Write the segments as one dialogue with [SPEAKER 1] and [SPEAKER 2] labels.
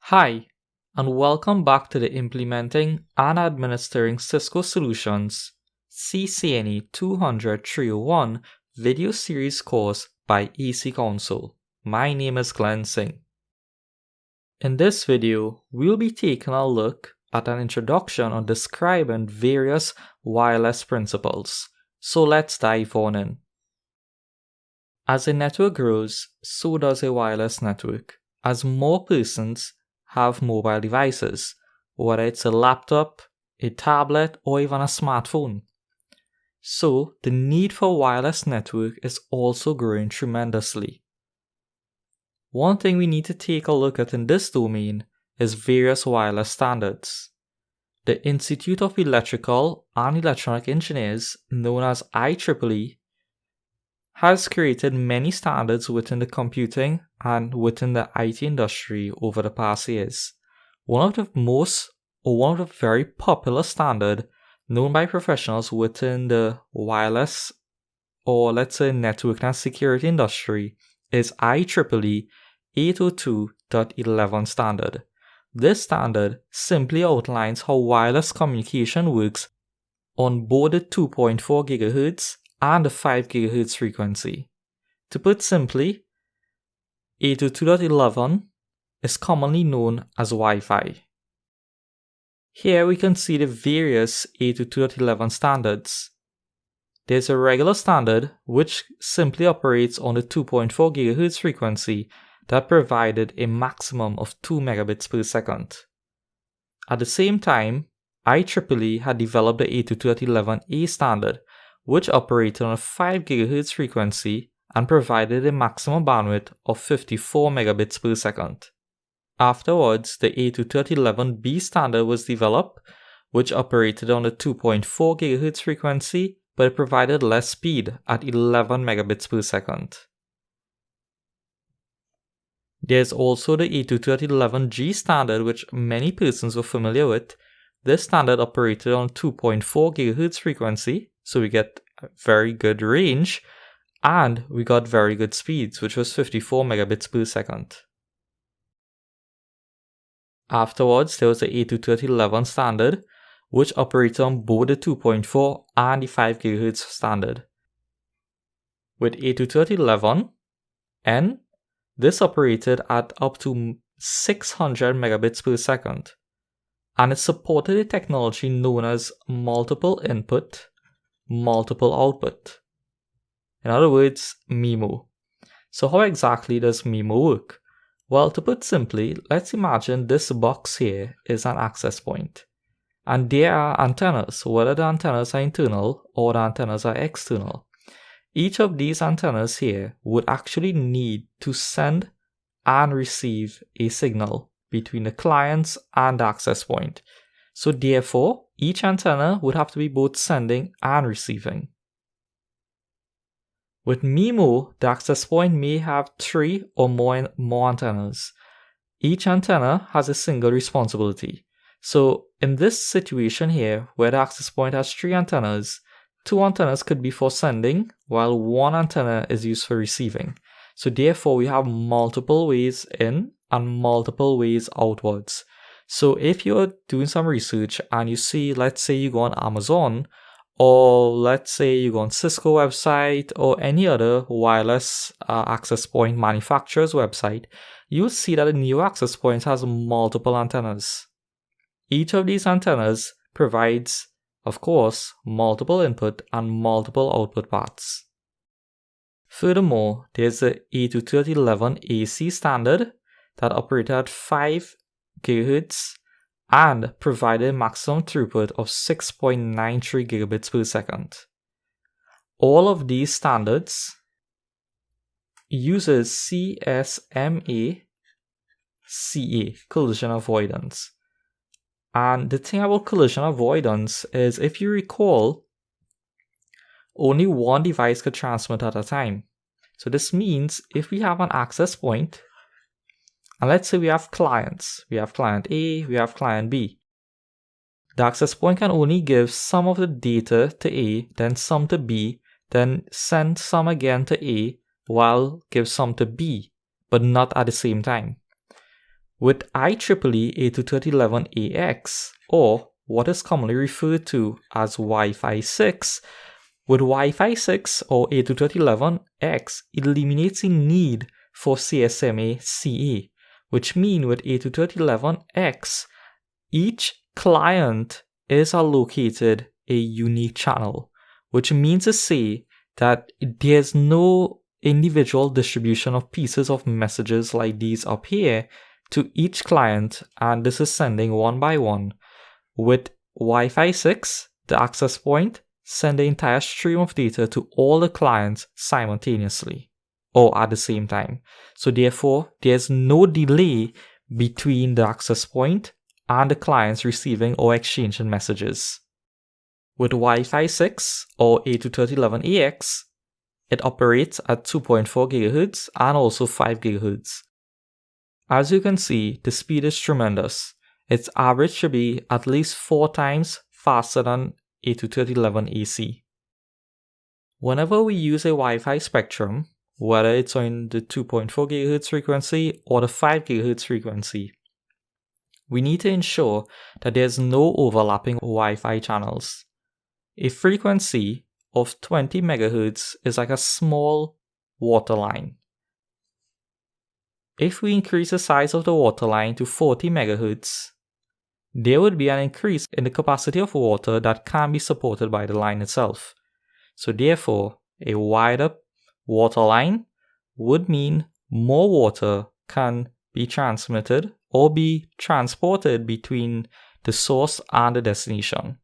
[SPEAKER 1] Hi, and welcome back to the Implementing and Administering Cisco Solutions CCNA 200-301 video series course by EC Council. My name is Glenn Singh. In this video, we'll be taking a look at an introduction on describing various wireless principles. So let's dive on in. As a network grows, so does a wireless network. As more persons have mobile devices, whether it's a laptop, a tablet, or even a smartphone. So the need for wireless network is also growing tremendously. One thing we need to take a look at in this domain is various wireless standards. The Institute of Electrical and Electronic Engineers, known as IEEE, has created many standards within the computing and within the IT industry over the past years. One of the very popular standards known by professionals within the wireless or let's say network and security industry is IEEE 802.11 standard. This standard simply outlines how wireless communication works on both the 2.4 GHz and the 5 GHz frequency. To put simply, 802.11 is commonly known as Wi-Fi. Here we can see the various 802.11 standards. There's a regular standard which simply operates on the 2.4 GHz frequency that provided a maximum of 2 megabits per second. At the same time, IEEE had developed the 802.11a standard, which operated on a 5 GHz frequency and provided a maximum bandwidth of 54 megabits per second. Afterwards, the 802.11b standard was developed, which operated on a 2.4 GHz frequency, but it provided less speed at 11 megabits per second. There's also the 802.11g standard, which many persons were familiar with. This standard operated on 2.4 GHz frequency, so we get a very good range, and we got very good speeds, which was 54 megabits per second. Afterwards, there was the 802.11 standard, which operated on both the 2.4 and the 5 GHz standard. With 802.11n, this operated at up to 600 megabits per second, and it supported a technology known as multiple input, multiple output. In other words, MIMO. So how exactly does MIMO work? Well, to put simply, let's imagine this box here is an access point. And there are antennas, whether the antennas are internal or the antennas are external. Each of these antennas here would actually need to send and receive a signal between the clients and the access point. So therefore, each antenna would have to be both sending and receiving. With MIMO, the access point may have 3 or more antennas. Each antenna has a single responsibility. So in this situation here, where the access point has 3 antennas, 2 antennas could be for sending, while 1 antenna is used for receiving. So therefore, we have multiple ways in and multiple ways outwards. So if you're doing some research and you see, let's say you go on Amazon, or let's say you go on Cisco website or any other wireless access point manufacturer's website, you'll see that the new access point has multiple antennas. Each of these antennas provides, of course, multiple input and multiple output paths. Furthermore, there's the 802.11ac standard that operated at 5 GHz and provided a maximum throughput of 6.93 gigabits per second. All of these standards uses CCNA CA, collision avoidance. And the thing about collision avoidance is, if you recall, only one device could transmit at a time. So this means if we have an access point, and let's say we have clients, we have client A, we have client B. The access point can only give some of the data to A, then some to B, then send some again to A, while give some to B, but not at the same time. With IEEE 802.11ax, or what is commonly referred to as Wi-Fi 6, with Wi-Fi 6 or 802.11x, it eliminates the need for CSMA CA, which means with 802.11x, each client is allocated a unique channel, which means to say that there's no individual distribution of pieces of messages like these up here to each client, and this is sending one by one. With Wi-Fi 6, the access point sends the entire stream of data to all the clients simultaneously or at the same time. So therefore, there's no delay between the access point and the clients receiving or exchanging messages. With Wi-Fi 6 or 802.11ax, it operates at 2.4 GHz and also 5 GHz. As you can see, the speed is tremendous. Its average should be at least 4 times faster than 802.11ac. Whenever we use a Wi-Fi spectrum, whether it's on the 2.4 GHz frequency or the 5 GHz frequency, we need to ensure that there's no overlapping Wi-Fi channels. A frequency of 20 MHz is like a small water line. If we increase the size of the water line to 40 MHz, there would be an increase in the capacity of water that can be supported by the line itself. So therefore, a wider water line would mean more water can be transmitted or be transported between the source and the destination.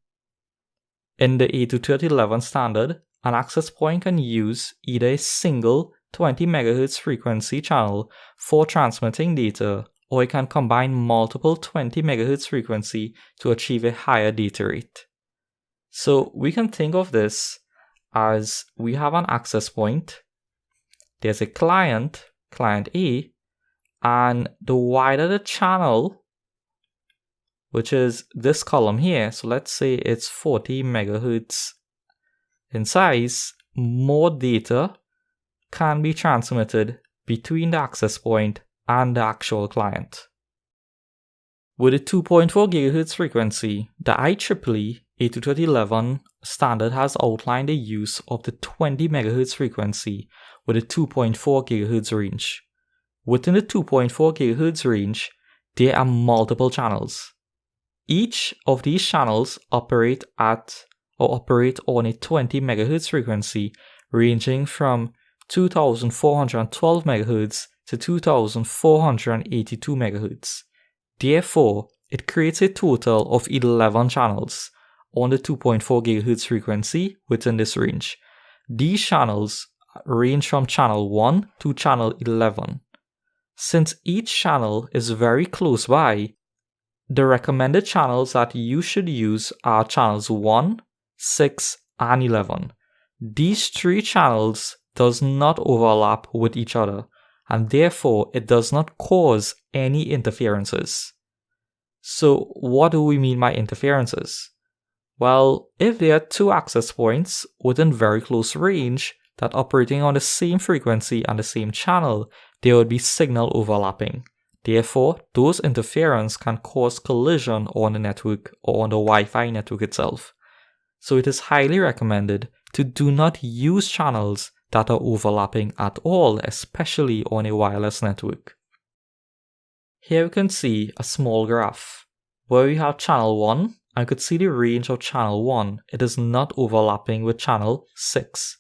[SPEAKER 1] In the 802.11 standard, an access point can use either a single 20 MHz frequency channel for transmitting data, or it can combine multiple 20 MHz frequency to achieve a higher data rate. So we can think of this as we have an access point, there's a client A, and the wider the channel, which is this column here, so let's say it's 40 MHz in size, more data can be transmitted between the access point and the actual client. With a 2.4 GHz frequency, the IEEE 802.11 standard has outlined the use of the 20 MHz frequency with a 2.4 GHz range. Within the 2.4 GHz range, there are multiple channels. Each of these channels operate on a 20 MHz frequency ranging from 2412 MHz to 2482 MHz. Therefore, it creates a total of 11 channels on the 2.4 GHz frequency within this range. These channels range from channel 1 to channel 11. Since each channel is very close by, the recommended channels that you should use are channels 1, 6, and 11. These 3 channels does not overlap with each other, and therefore it does not cause any interferences. So what do we mean by interferences? Well, if there are 2 access points within very close range that operating on the same frequency and the same channel, there would be signal overlapping. Therefore, those interferences can cause collision on the network or on the Wi-Fi network itself. So it is highly recommended to do not use channels that are overlapping at all, especially on a wireless network. Here you can see a small graph where we have channel 1, and you could see the range of channel 1. It is not overlapping with channel 6.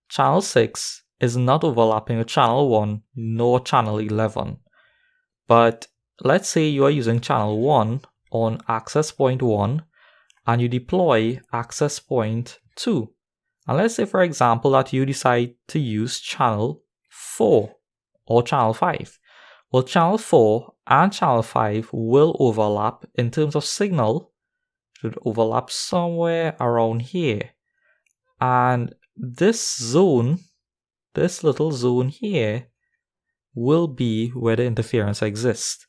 [SPEAKER 1] Channel 6 is not overlapping with channel 1 nor channel 11. But let's say you are using channel 1 on access point 1 and you deploy access point 2. And let's say, for example, that you decide to use channel 4 or channel 5. Well, channel 4 and channel 5 will overlap in terms of signal. Should overlap somewhere around here. And this zone, this little zone here, will be where the interference exists.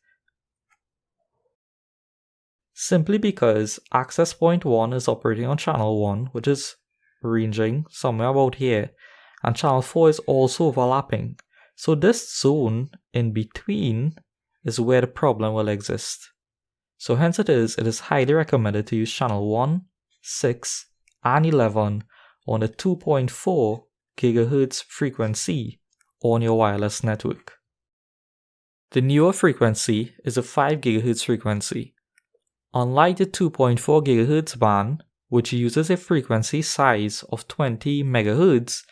[SPEAKER 1] Simply because access point 1 is operating on channel 1, which is ranging somewhere about here, and channel 4 is also overlapping. So this zone in between is where the problem will exist. So hence it is highly recommended to use channel 1, 6, and 11 on the 2.4 GHz frequency on your wireless network. The newer frequency is a 5 GHz frequency. Unlike the 2.4 GHz band, which uses a frequency size of 20 MHz,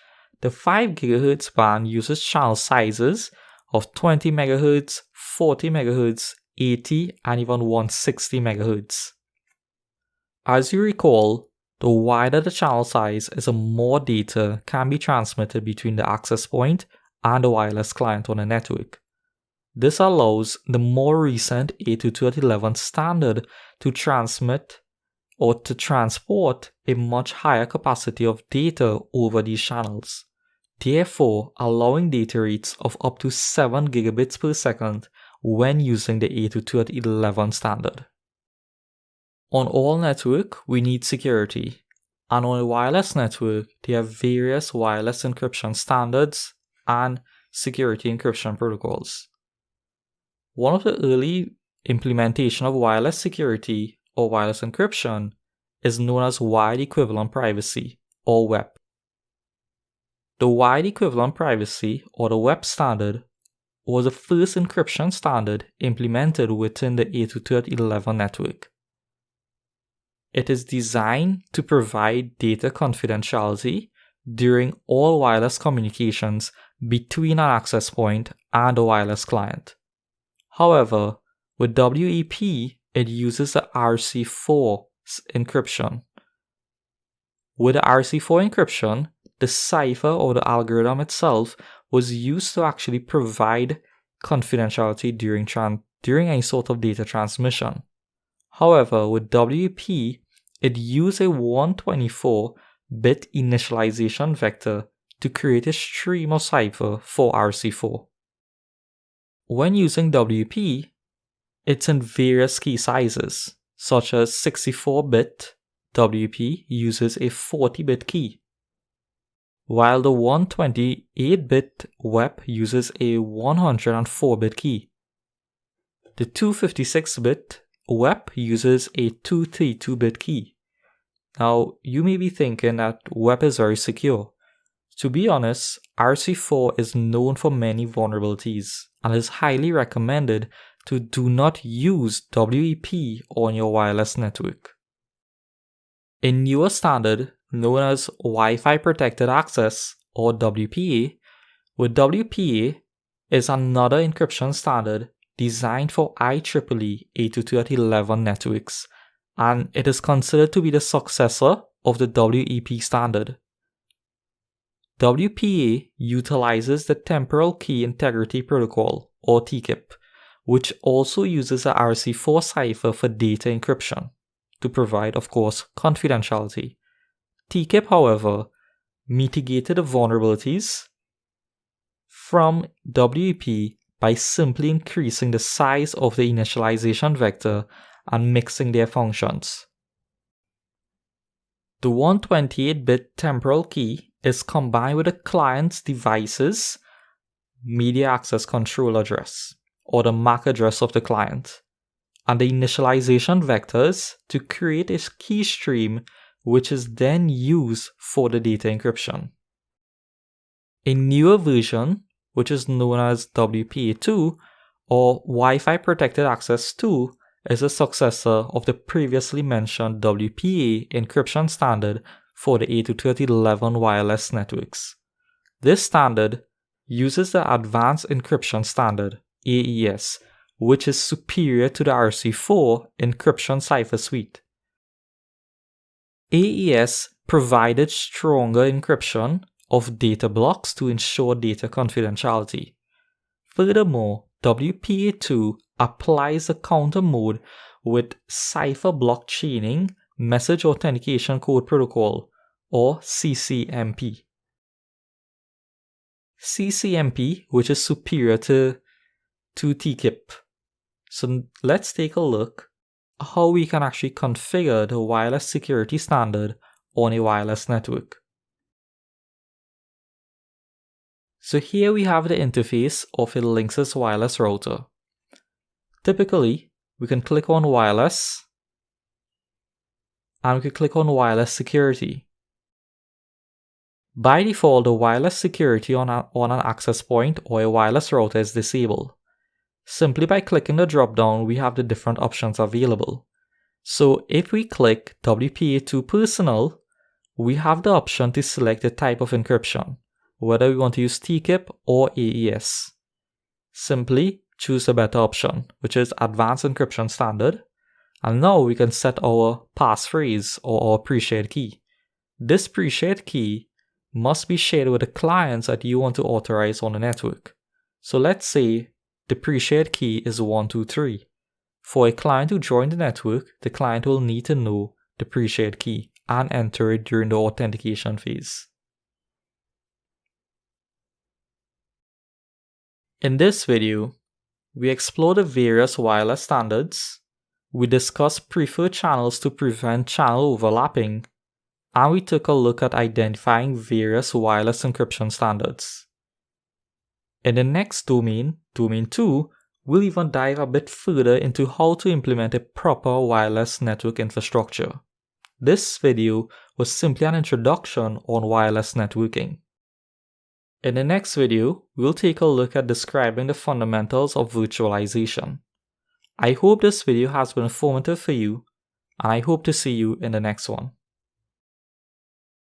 [SPEAKER 1] the 5 GHz band uses channel sizes of 20 MHz, 40 MHz, 80, and even 160 MHz. As you recall, the wider the channel size is, the more data can be transmitted between the access point and the wireless client on the network. This allows the more recent 802.11 standard to transmit or to transport a much higher capacity of data over these channels, therefore allowing data rates of up to 7 gigabits per second when using the 802.11 standard. On all networks, we need security, and on a wireless network, there are various wireless encryption standards and security encryption protocols. One of the early implementation of wireless security or wireless encryption is known as wide equivalent privacy or WEP. The wide equivalent privacy or the WEP standard was the first encryption standard implemented within the 802.11 network. It is designed to provide data confidentiality during all wireless communications between an access point and a wireless client. However, with WEP, it uses the RC4 encryption. With the RC4 encryption, the cipher or the algorithm itself was used to actually provide confidentiality during any sort of data transmission. However, with WEP, it used a 124-bit initialization vector to create a stream of cipher for RC4. When using WEP, it's in various key sizes, such as 64-bit WEP uses a 40-bit key, while the 128-bit WEP uses a 104-bit key. The 256-bit WEP uses a 232-bit key. Now, you may be thinking that WEP is very secure. To be honest, RC4 is known for many vulnerabilities and is highly recommended to do not use WEP on your wireless network. A newer standard known as Wi-Fi Protected Access or WPA, with WPA is another encryption standard designed for IEEE 802.11 networks, and it is considered to be the successor of the WEP standard. WPA utilizes the Temporal Key Integrity Protocol, or TKIP, which also uses a RC4 cipher for data encryption to provide, of course, confidentiality. TKIP, however, mitigated the vulnerabilities from WEP by simply increasing the size of the initialization vector and mixing their functions. The 128-bit temporal key is combined with the client's device's media access control address, or the MAC address of the client, and the initialization vectors to create a key stream which is then used for the data encryption. A newer version, which is known as WPA2 or Wi-Fi Protected Access 2, is a successor of the previously mentioned WPA encryption standard for the 802.11 wireless networks. This standard uses the Advanced Encryption Standard, AES, which is superior to the RC4 encryption cipher suite. AES provided stronger encryption of data blocks to ensure data confidentiality. Furthermore, WPA2 applies a counter mode with cipher block chaining Message Authentication Code Protocol, or CCNP. CCNP, which is superior to TKIP. So let's take a look at how we can actually configure the wireless security standard on a wireless network. So here we have the interface of a Linksys wireless router. Typically, we can click on wireless and we can click on wireless security. By default, the wireless security on an access point or a wireless router is disabled. Simply by clicking the drop-down, we have the different options available. So if we click WPA2 Personal, we have the option to select the type of encryption, whether we want to use TKIP or AES. Simply choose the better option, which is Advanced Encryption Standard, and now we can set our passphrase or our pre-shared key. This pre-shared key must be shared with the clients that you want to authorize on the network. So let's say the pre-shared key is 123. For a client to join the network, the client will need to know the pre-shared key and enter it during the authentication phase. In this video, we explore the various wireless standards, we discuss preferred channels to prevent channel overlapping, and we took a look at identifying various wireless encryption standards. In the next domain, Domain 2, we'll even dive a bit further into how to implement a proper wireless network infrastructure. This video was simply an introduction on wireless networking. In the next video, we'll take a look at describing the fundamentals of virtualization. I hope this video has been informative for you, and I hope to see you in the next one.